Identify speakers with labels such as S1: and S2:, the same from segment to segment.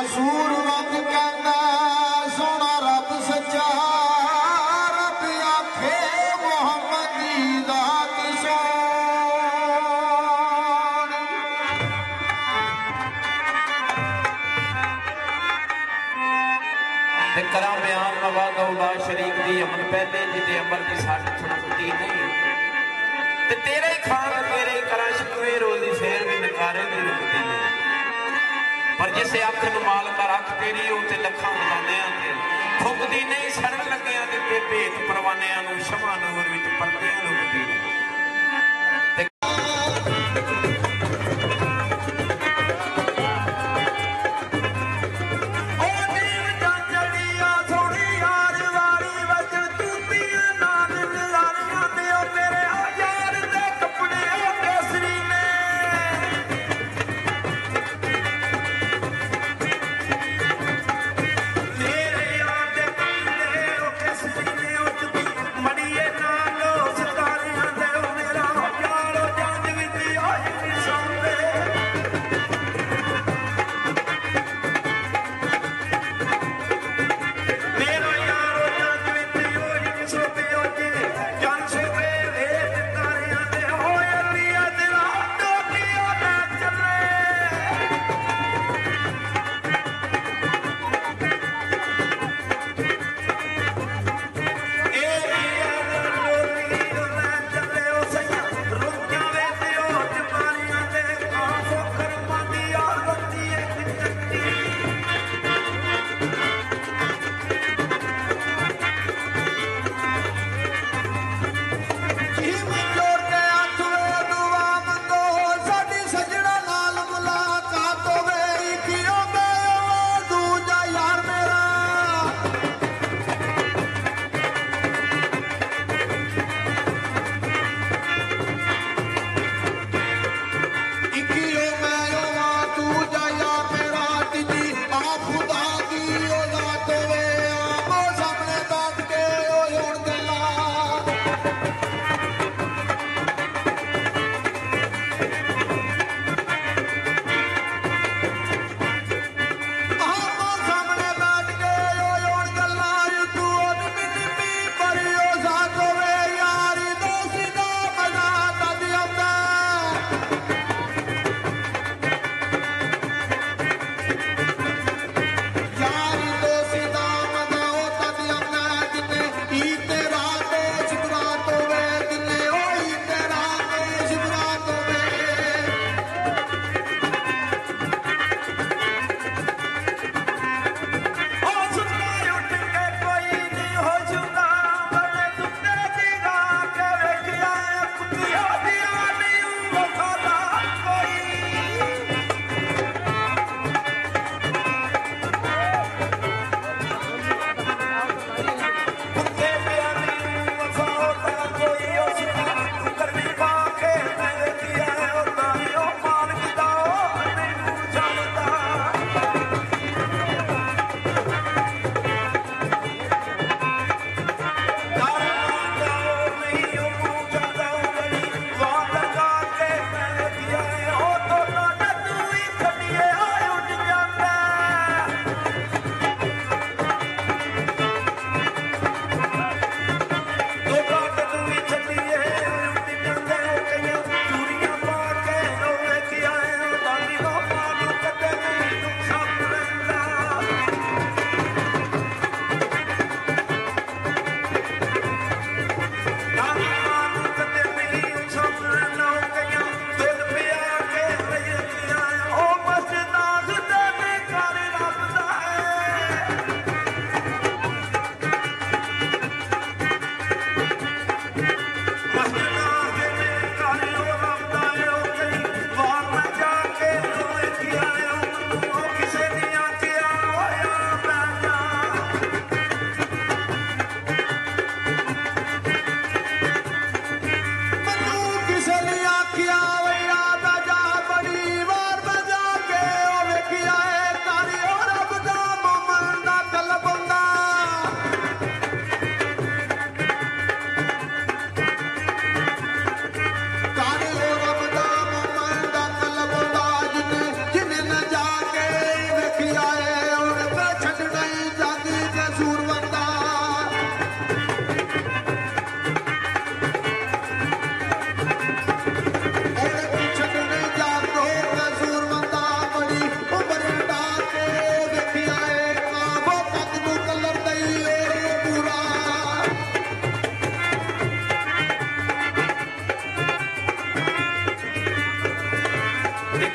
S1: कसूर रब कहना सोना रब सच्चा रब आखे मोहम्मद दी दात सोन।
S2: करा बयान नवा गौला शरीक दी अमन पहले जिदे अमर की साठ छुटती नहीं ते तेरे ही खान तेरे ही करा शिकवे रोजी फेर भी नकारे दी रुकती नहीं पर जिसे अख नूं मालक रख तेरी उते लखां बगानियां ते फुकदी नहीं सड़न लगियां ते भेत परवानियां नूं शमा नूर विच परदियां लुकदी नहीं।
S3: सिद्धा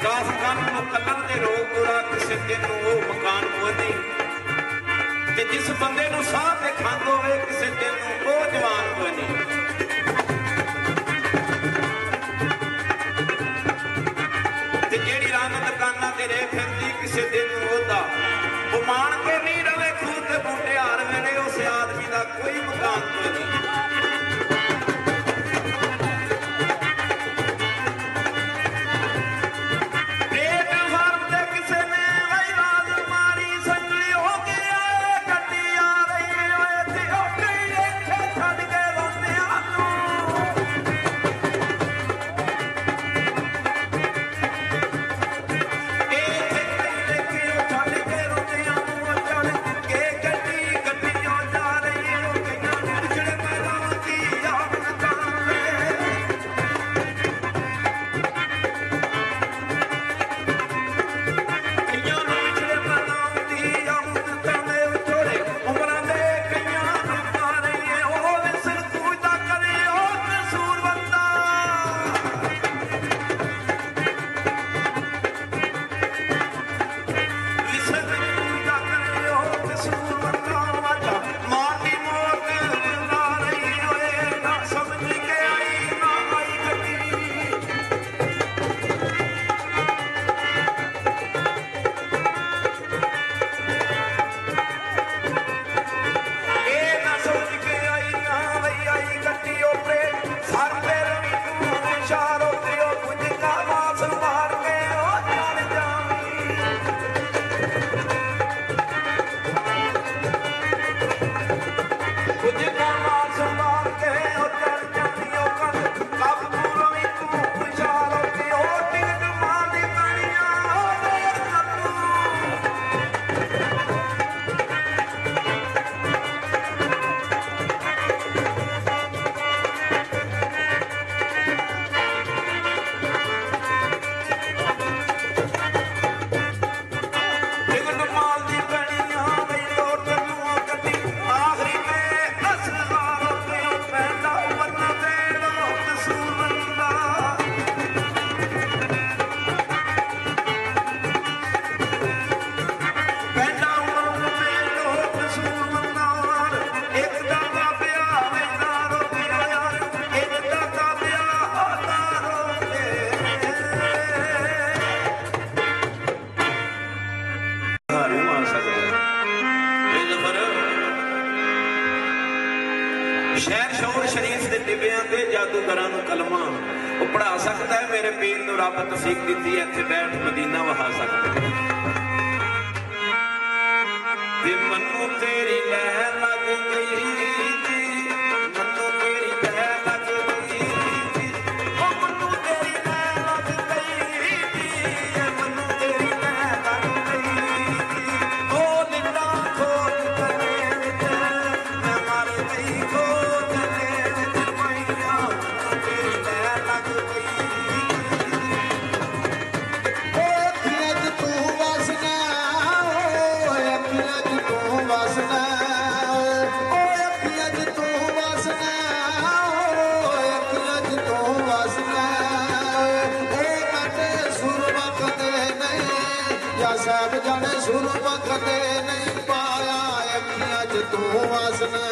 S2: ਕਾਸ ਕੰਨ ਨੂੰ ਕੱਲਣ ਦੇ ਰੋਗ ਗੁਰਾ ਕਿਸੇ ਦਿਨ ਨੂੰ ਉਹ ਮਕਾਨ ਕੋਈ ਨਹੀਂ ਤੇ ਜਿਸ ਬੰਦੇ ਨੂੰ ਸਾਹ ਤੇ ਖੰਗ ਹੋਵੇ ਕਿਸੇ ਦਿਨ ਨੂੰ ਉਹ ਜਵਾਨ ਕੋਈ ਨਹੀਂ ਤੇ ਜਿਹੜੀ ਰੰਗ ਦੁਕਾਨਾਂ ਤੇ ਰਹਿ ਫਿਰਦੀ ਕਿਸੇ ਦਿਨ ਨੂੰ ਉਹਦਾ ਉਹ ਮਾਣ ਕੇ ਨਹੀਂ ਰਵੇ ਖੂਹ ਤੇ ਬੂਟੇ ਹਾਰ ਵੇਲੇ ਉਸ ਆਦਮੀ ਦਾ ਕੋਈ ਮਕਾਨ ਕੋਈ ਨਹੀਂ ਸ਼ਹਿਰ ਸ਼ੌਰ ਸ਼ਰੀਫ ਦੇ ਟਿੱਬਿਆਂ ਤੇ ਜਾਦੂਗਰਾਂ ਨੂੰ ਕਲਮਾਂ ਉਹ ਪੜ੍ਹਾ ਸਕਦਾ ਹੈ ਮੇਰੇ ਪੀਰ ਨੂੰ ਰੱਬ ਤੌਫੀਕ ਦਿੱਤੀ ਇੱਥੇ ਬੈਠ ਮਦੀਨਾ ਵਹਾ ਸਕਦਾ ਤੇ ਮੈਨੂੰ ਤੇਰੀ ਲਹਿ ਲੱਗ ਗਈ ਜੀ ਮੈਨੂੰ ਤੇਰੀ ਲਹਿ ਲੱਗ ਗਈ ਜੀ ਉਹ ਮੈਨੂੰ ਤੇਰੀ ਲਹਿ ਲੱਗ ਗਈ ਜੀ ਮੈਨੂੰ ਤੇਰੀ ਲਹਿ ਲੱਗ ਗਈ ਜੀ ਉਹ ਨਿੰਦਾ ਖੋਜ ਕਰੇ ਵਿੱਚ ਮੈਂ ਮਰ ਗਈ
S1: ਸਾਹਿਬ ਜਾਣੇ ਸੁਰ ਵਖਦੇ ਨਹੀਂ ਪਾਇਆ ਅੱਖੀਆਂ 'ਚ ਤੂੰ ਵਸਣਾ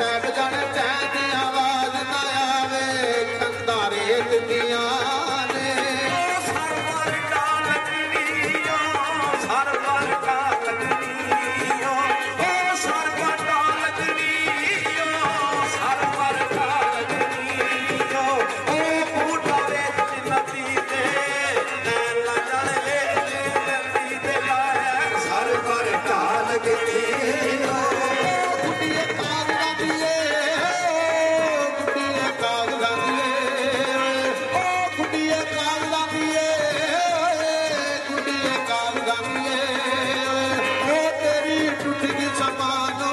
S1: ਸਾਹਿਬ ਜਣ ਚੈਨ ਦੀ ਆਵਾਜ਼ ਨਾ ਆਵੇ ਖੰਦਾ ਰੇਤ ਦੀਆਂ ਨੇ
S2: ਸਰਵਰ ਕਾਲ ਲੱਗਣੀਓ ਸਰਵਰ ਕਾਲ ਲੱਗਣੀਓ ਸਰਵਰ ਕਾਲ ਲੱਗਣੀਓ ਸਰਵਰ ਕਾਲ ਲੱਗਣੀਓ ਬੂਟਾ ਰੇਤ ਦੀ ਨਦੀ ਤੇ ਨੈਣ ਨਾ ਜਾਣੇ ਨਦੀ ਤੇ ਲਾਇਆ ਸਰਵਰ ਕਾਲ ਲੱਗਣੀਓ
S1: ਗੁੱਡੀਏ ਕਾਗਜ਼ਾਂ ਦੀ ਏ ਗੁੱਡੀਏ ਕਾਗਜ਼ਾਂ ਦੀ ਏ ਗੁੱਡੀਏ ਕਾਗਜ਼ਾਂ ਦੀ ਏ ਗੁੱਡੀਏ ਕਾਗਜ਼ਾਂ ਦੀ ਏ ਤੇਰੀ ਟੁੱਟ ਗਈ ਸਮਾਨੋ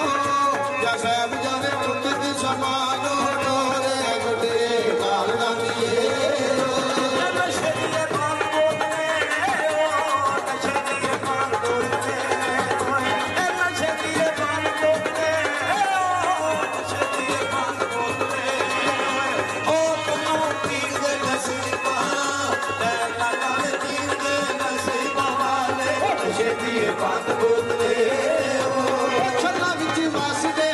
S1: ਜਾਂ ਸਾਹਿਬ ਜਾਨੇ ਟੁੱਟ ਗਈ ਸਮਾਨੋ ਡੋਰੇ ਗੁੱਡੀਏ ਕਾਗਜ਼ਾਂ ਦੀ ਏ
S2: ਨਸ਼ੇ ਦੀਏ ਪਾਨ ਬੋਤਲੇ ਨਸ਼ੇ ਦੀਏ ਪਾਨ ਬੋਤਲੇ ਨਸ਼ੇ ਦੀਏ ਪਾਨ ਬੋਤਲੇ ਨਸ਼ੇ ਦੀਏ ਪਾਨ ਬੋਤਲੇ ਤੈਨੂੰ ਪੀਰ ਦੇ ਨਸੀਬਾਂ ਲੈ ਲਗਾਲ ਪੀਰ ਦੇ ਨਸੀਬਾਂ ਵਾਲੇ ਨਸ਼ੇ ਦੀਏ ਪਾਨ ਬੋਤਲੇ
S1: ਛੰਨਾ ਵਿੱਚ ਵਸਦੇ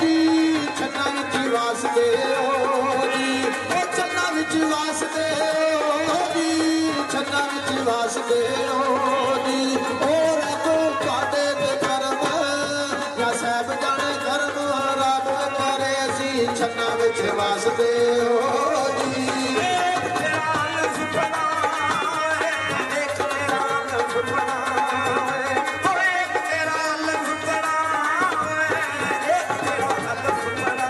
S1: ਜੀ ਛੰਨਾ ਵਿੱਚ ਵਸਦੇ ਜੀ ਛੰਨਾ ਵਿੱਚ ਵਸਦੇ ਜੀ ਛੰਨਾ ਵਿੱਚ ਵਸਦੇ ਜੀ ਰੱਬ ਤੁਹਾਡੇ ਤੇ ਕਰਮ ਜਾਂ ਸਾਹਿਬ ਜਾਣੇ ਕਰਮ ਰੱਬ ਕਰੇ ਸੀ ਛੰਨਾ ਵਿੱਚ ਵਸਦੇ ਜੀ
S2: ਤੇਰਾ ਲਫ਼ਜ਼ ਬਣਾ ਦੇਖ ਤੇਰਾ ਲਫ਼ਜ਼ ਬਣਾ ਓਏ ਤੇਰਾ ਲਫ਼ਜ਼ ਬਣਾ ਦੇਖ ਤੇਰਾ ਲਫ਼ਜ਼ ਬਣਾ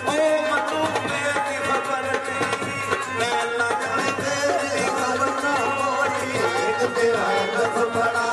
S2: ਓ ਮਤੂ ਮੇਰੀ ਖਬਰ ਨਹੀਂ ਮੈਂ ਨਾ ਜਾਣੇ ਤੇਰੀ ਖਬਰ ਨਾ ਹੋਈ ਦੇਖ ਤੇਰਾ ਲਫ਼ਜ਼ ਬਣਾ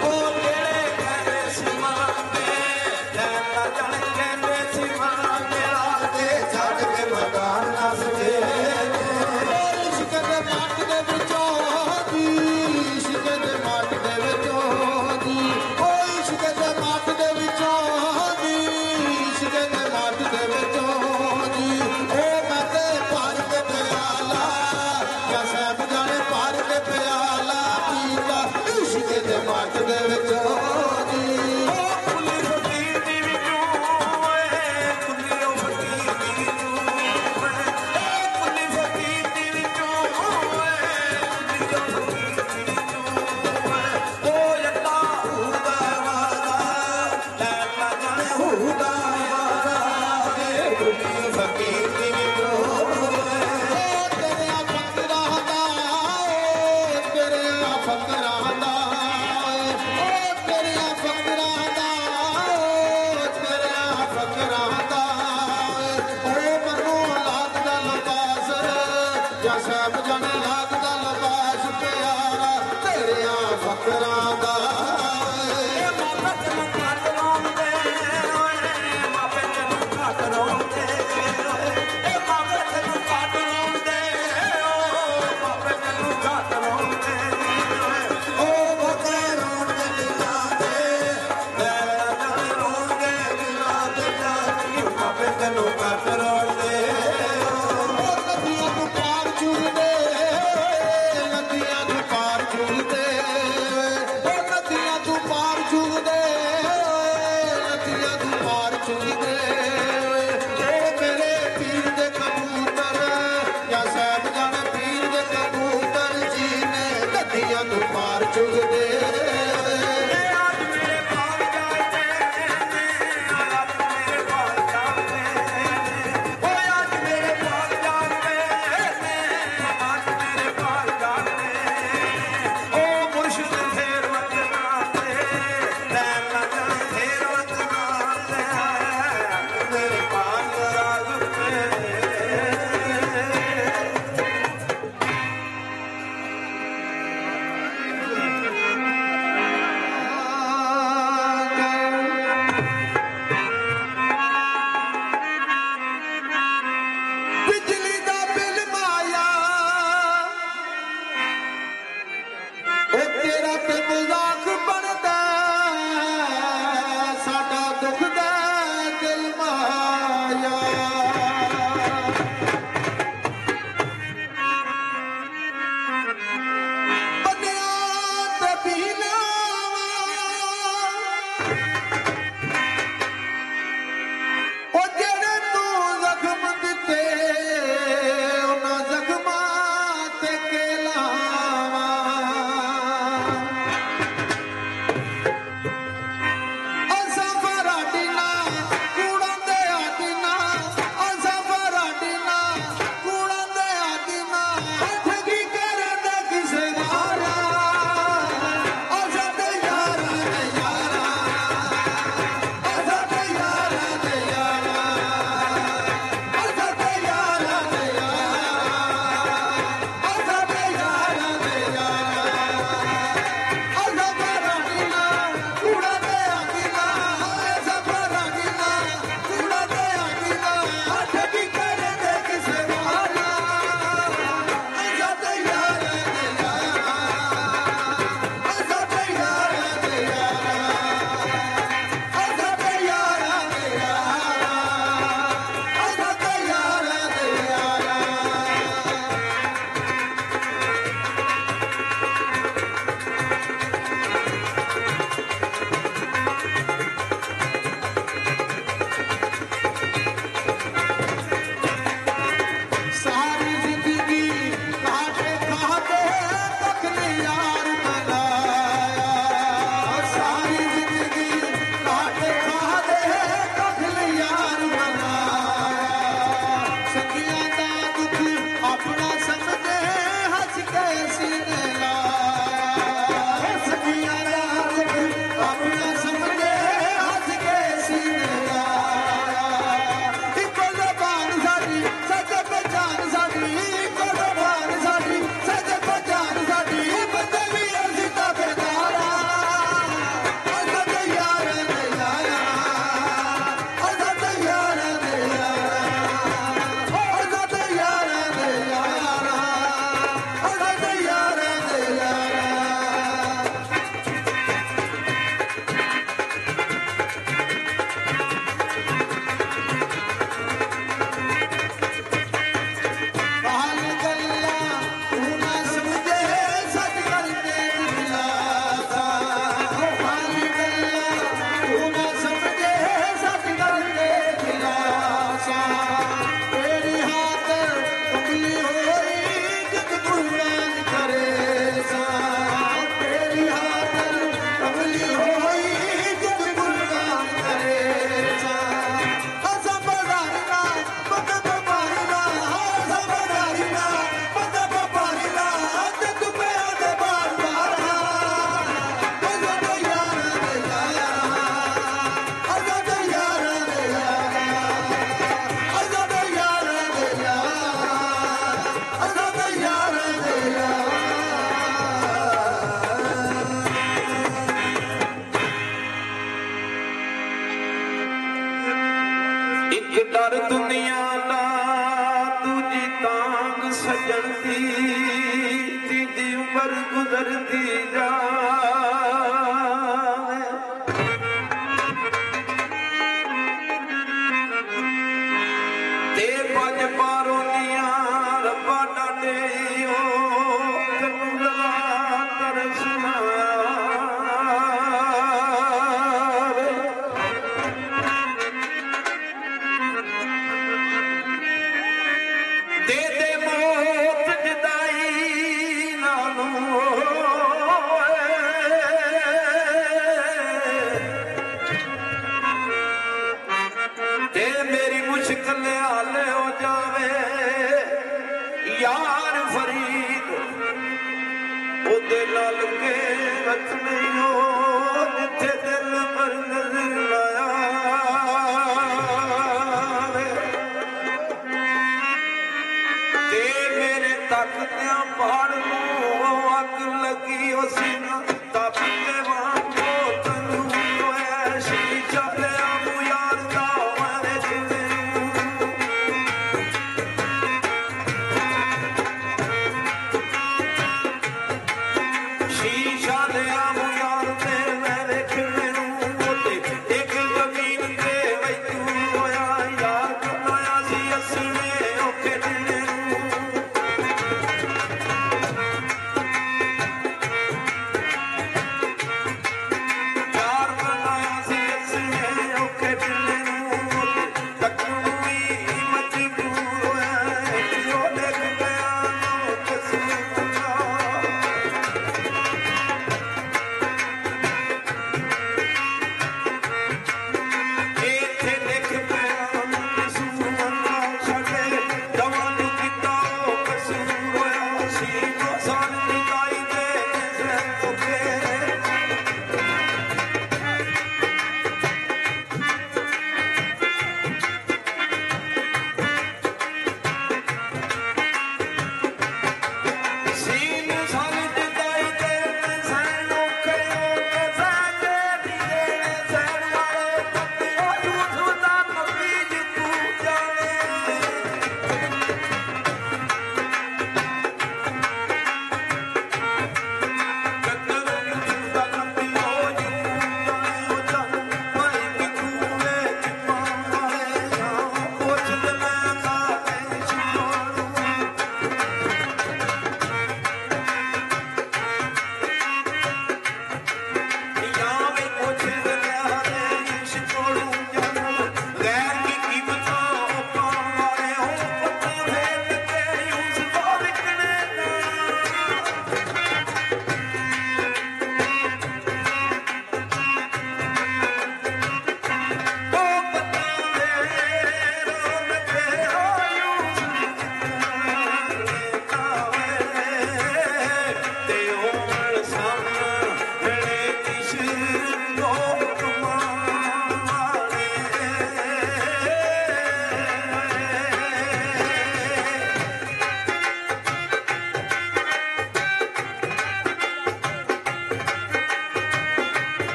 S1: Oh ਚੁਗਦੇ
S2: ਡਰ ਦੁਨੀਆ ਦਾ ਦੂਜੀ ਤਾਂਗ ਸਜਣ ਦੀ ਤੀਜੀ ਉਮਰ ਗੁਜ਼ਰਦੀ ਜਾਵੇ ਤੇ ਪੰਜ ਪਾਰੋਂ ਦੀਆਂ ਰੱਬਾ ਡਾਡੇਓ ਤੈਨੂੰ ਰਵਾ ਤਰਸਣਾ ਦੇ ਮੌਤ ਜਦਾਈ ਨਾਲੋਂ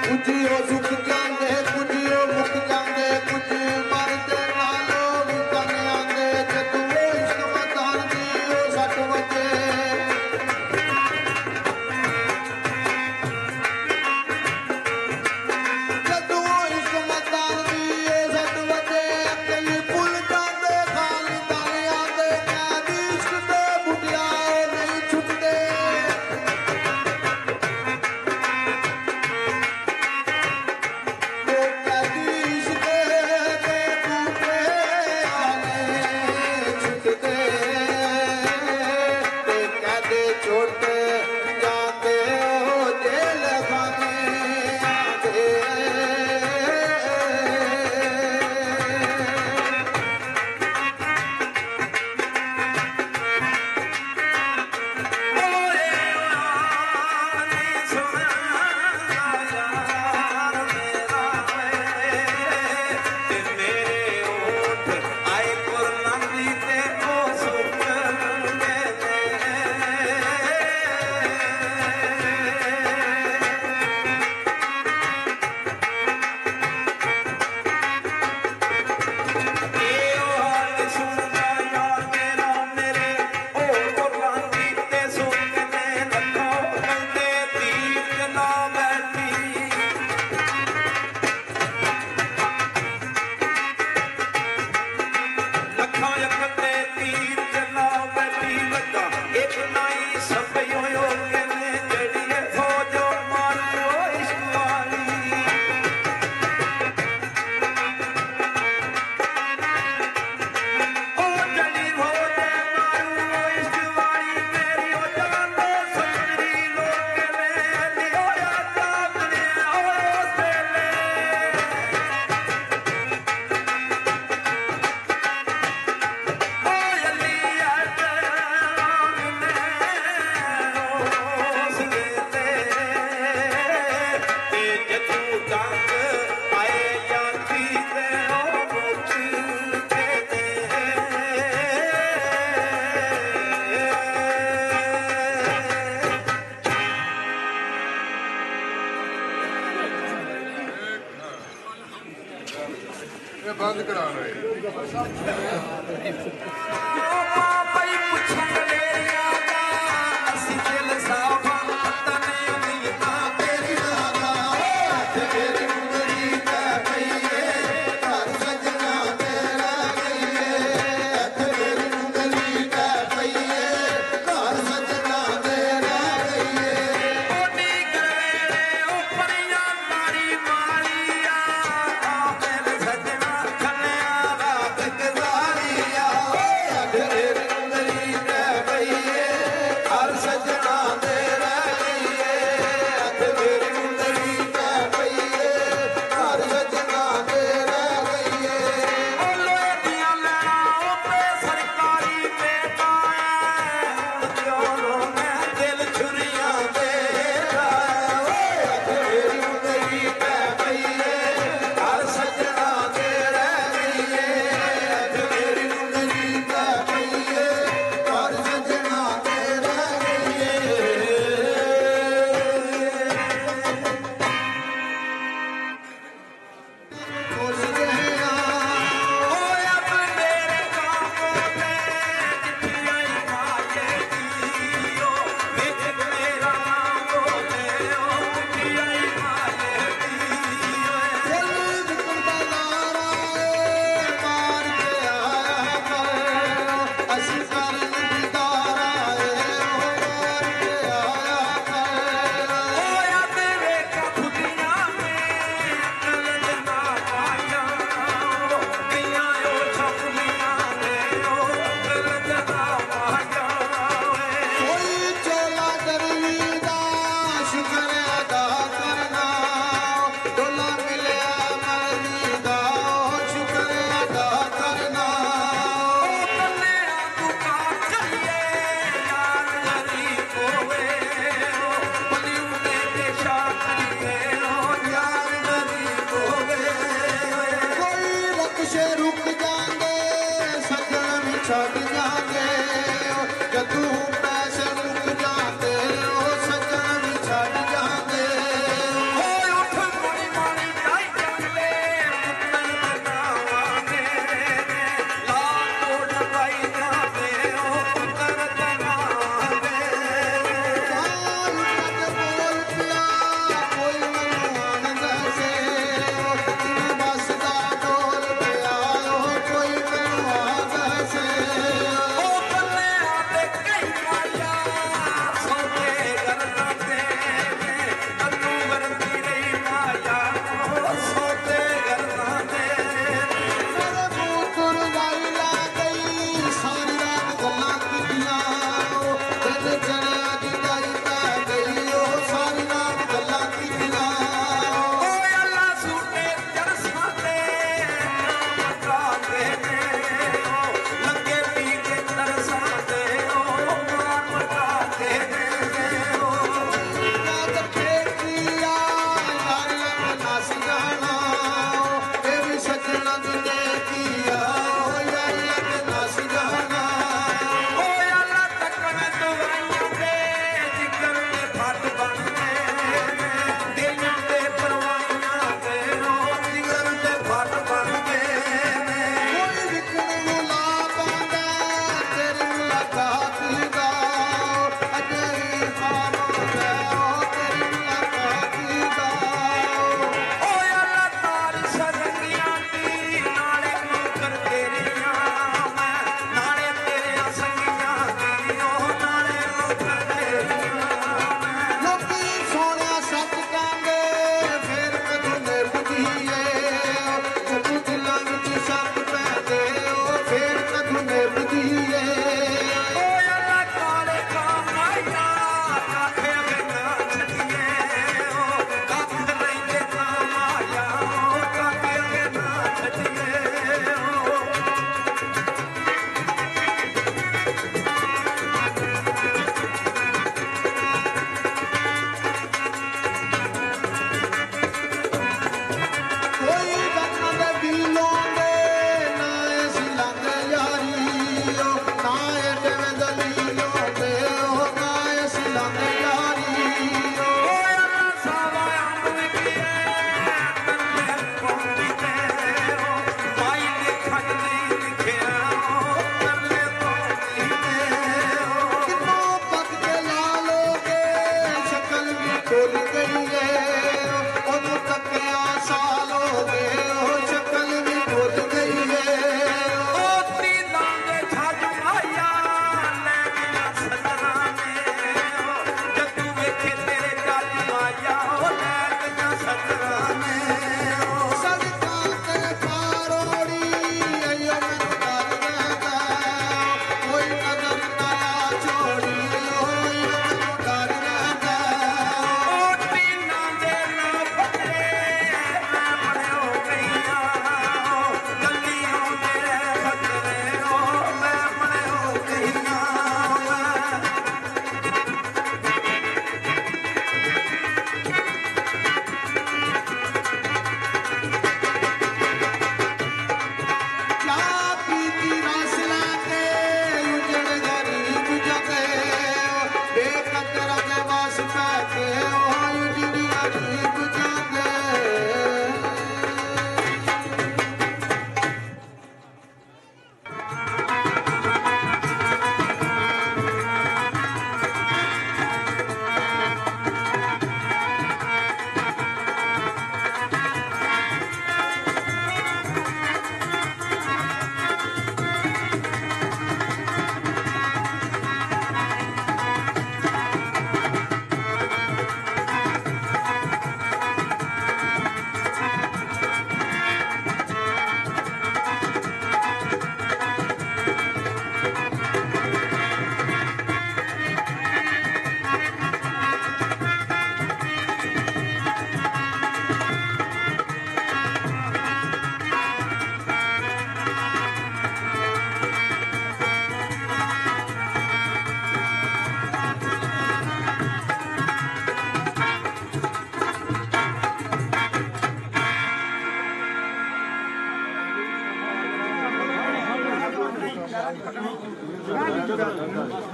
S1: ਕੁਝਿਓ ਸੁੱਕ ਜਾਂਦੇ ਕੁਝਿਓ ਮੁੱਕ ਜਾਂਦੇ ਕੁਝ ਮਰਦੇ ਨਾਲੋਂ ਵੀ ਤਨ ਆਂਦੇ ਜਦੋਂ ਇਸ਼ਕ ਮਤਾਨ ਦੀ ਉਹ ਸੱਟ ਵਜੇ ਜਦੋਂ ਇਸ਼ਕ ਮਤਾਨ ਦੀ ਉਹ ਸੱਟ ਵਜੇ ਕਈ ਭੁੱਲ ਜਾਂਦੇ ਖਾਲੀ ਤਾਰਿਆਂ ਦੇ ਕੈਦੀ ਇਸ਼ਕ ਦੇ ਬੁੱਢਿਆ ਨਹੀਂ ਛੁੱਟਦੇ ਛੁੱਟ ਜਾਂਦੇ ਹੋ ਜੇਲ ਖਾਨੇ ਆਂਦੇ
S2: ਓਏ ਆਨੇ ਸੁਣਾ ਯਾਰ ਮੇਰਾ ਵੇ ਤੇ ਮੇਰੇ ਓਠ ਆਏ ਪੁਰਨਮੀ ਤੇ ਉਹ ਸੁੱਕ ਗਏ
S3: ਬੰਦ ਕਰਾ ਰਹੇ
S2: ਪਾਪਈ ਪੁੱਛਣ ਮੇਰੀਆਂ ਦਾ ਅਸੀਂ ਦਿਲ ਸਾਫਾਂ ਤਨੇ ਨੀਤਾਂ
S1: ਤੇਰੀਆਂ ਦਾ ਹੱਥ ਤੇਰੀ ਉਂਗਲੀ ਤੇ ਪਈਏ ਘਰ ਸਜਣਾ ਤੇਰਾ ਗਈਏ ਹੱਥ ਤੇਰੀ ਉਂਗਲੀ ਤੇ ਪਈਏ ਘਰ ਸਜਣਾ ਤੇਰਾ ਗਈਏ
S2: ਓਡੀ ਕਰਵੇਲੇ ਉਪਰੀਆਂ ਮਾਰੀ ਮਾਲੀਆ ਆ ਦਿਲ ਸਜਣਾ ਖੱਲਿਆਂ ਰਾਤ
S1: ਗਜ਼ਾਰੀਆ ਹੱਥ ਤੇਰੀ ਉਂਗਲੀ ਤੇ ਪਈਏ ਘਰ ਸਜਣਾ ਤੇਰਾ ਗਈਏ ਹੱਥ ਤੇਰੀ ਉਂਗਲੀ ਤੇ ਪਈਏ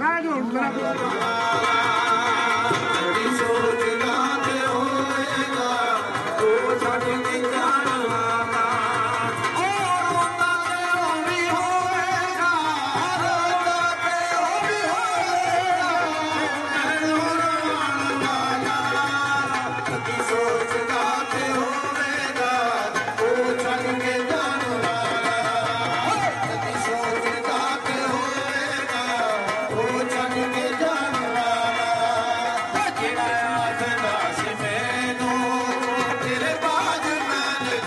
S3: ਮੈਂ ਜੋ ਮੇਰਾ
S1: ਕਦੀ ਸੋਚਦਾ ਤੇ ਹੋਵੇਗਾ ਉਹ ਛੱਡ ਕੇ ਜਾਣਾ ਰੋਂਦਾ ਤੇ ਉਹ ਵੀ ਹੋਵੇਗਾ ਰੋਂਦਾ ਤੇ ਉਹ ਵੀ ਹੋਵੇਗਾ ਮੈਨੂੰ ਰੋਣਾ ਕਦੀ ਸੋਚਦਾ ਤੇ ਹੋਵੇਗਾ ਉਹ ਛੱਡ ਕੇ ਜਾਣਾ ਕਦੀ ਸੋਚਦਾ ਤੇ ਹੋਵੇਗਾ ਉਹ ਛੱਡ ਕੇ ਜਾਣਾ ਜਿਹੜਾ ਆਖਦਾ ਸੀ ਮੈਨੂੰ ਤੇਰੇ ਬਾਝ ਮੈਂ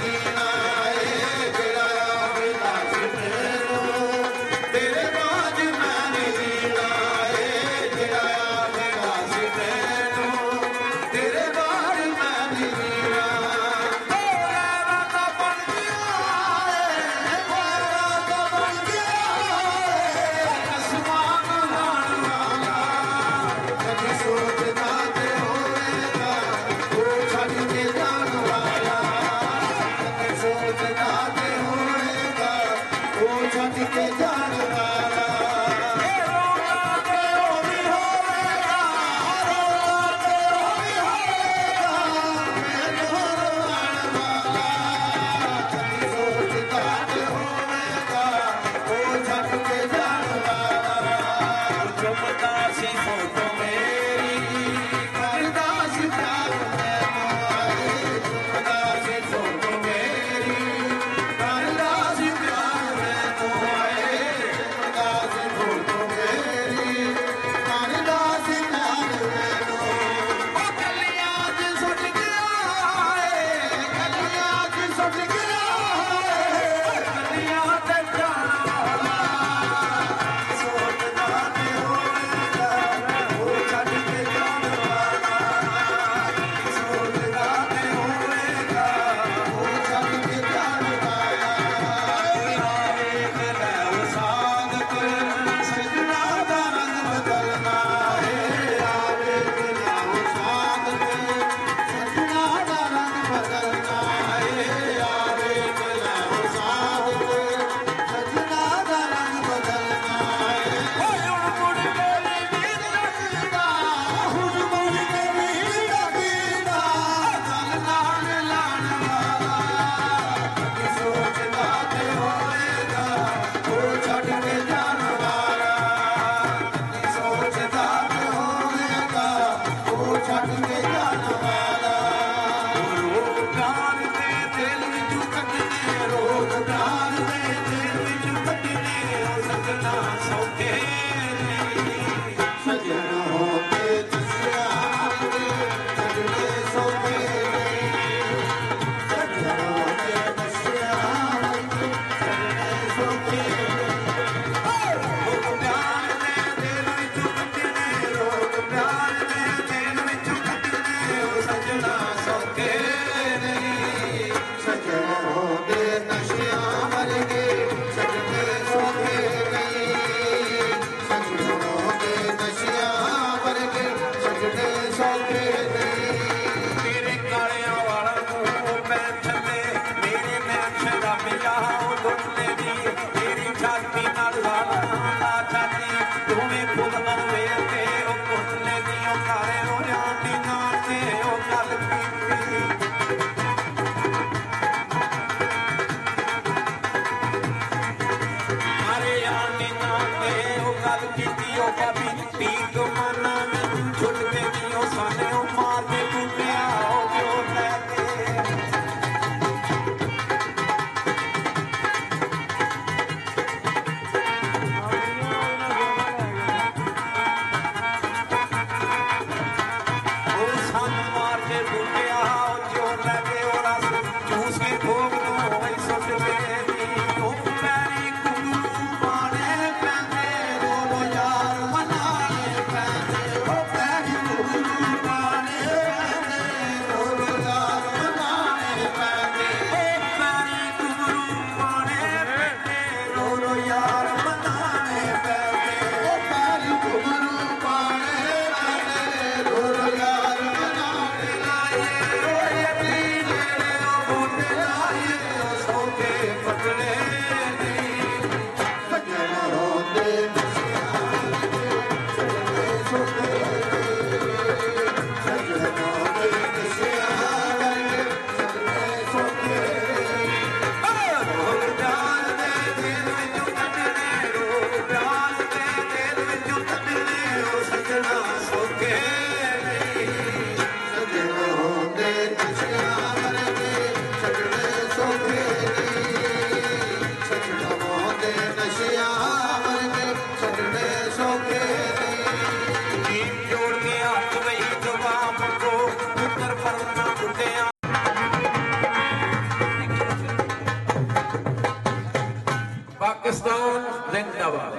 S2: ਜ਼ਿੰਦਾਬਾਦ।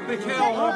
S4: ਪਿੱਛੇ ਆਓ